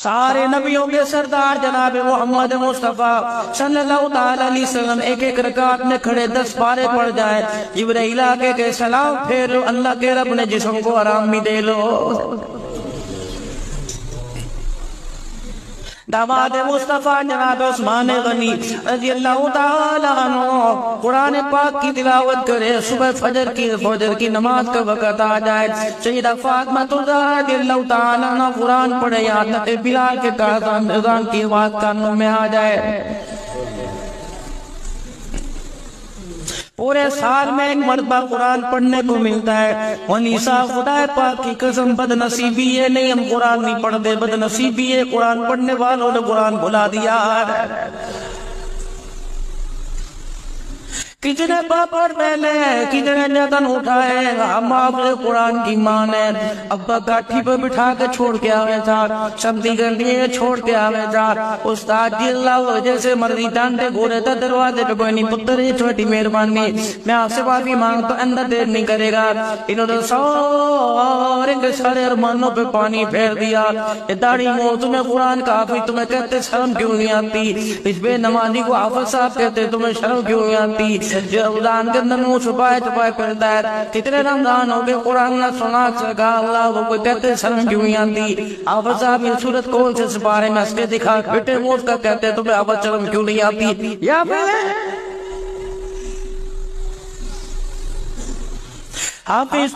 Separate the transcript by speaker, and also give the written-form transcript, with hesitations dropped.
Speaker 1: سارے نبیوں کے سردار جناب محمد مصطفیٰ صلی اللہ تعالیٰ علیہ وسلم ایک ایک رکعت میں کھڑے 10 پارے پڑھ جائے، جبرائیل آگے کے سلام پھیرو، اللہ کے رب نے جسم کو آرام بھی دے لو۔ داماد مصطفیٰ جناب عثمان غنی رضی اللہ تعالیٰ عنہ قرآن پاک کی تلاوت کرے، صبح فجر کی نماز کا وقت آ جائے، سیدہ فاطمہ رضی اللہ تعالیٰ عنہ قرآن پڑھے، یہاں تک بلال کے اذان کی آواز کانوں میں آ جائے۔ پورے سال میں ایک مرتبہ قرآن پڑھنے کو ملتا ہے۔ ونیسا خدا پاک کی قسم بد نصیبی یہ نہیں ہم قرآن نہیں پڑھتے، بد نصیبی یہ قرآن پڑھنے والوں نے قرآن بھلا دیا۔ کتنے پاپڑ پہلے کتنے جتن اٹھائے، ہم آپ نے قرآن کی مان ہے۔ ابا گاٹھی پہ بٹھا کے چھوڑ کے آوے تھا، سبزی کر لیے چھوڑ کے آوے تھا، استاد جی اللہ جیسے مرضی ڈانٹے گورے تھا دروازے پہ کوئی نہیں، پتر یہ چھوٹی مہربانی میں آپ سے معافی مانگتا، اندر دیر نہیں کرے گا۔ انہوں نے سارے کے سارے ارمانوں پہ پانی پھیر دیا۔ یہ داڑھی مو تمہیں قرآن کا حافظ تمہیں کہتے شرم کیوں نہیں آتی؟ اس بے نمازی کو حافظ صاحب کہتے تمہیں شرم کیوں نہیں آتی؟ جو رمضان کے اندر منہ چھپائے پھرتا ہے، کتنے رمضان ہو گئے قرآن نہ سنا سکا، اللہ وہ کوئی کہتے شرم کیوں نہیں آتی؟ حافظ صاحب یہ صورت کون سے سپارے میں اس کے دکھا بیٹے موت کا کہتے تمہیں حافظ شرم کیوں نہیں آتی؟ یا پھر حافظ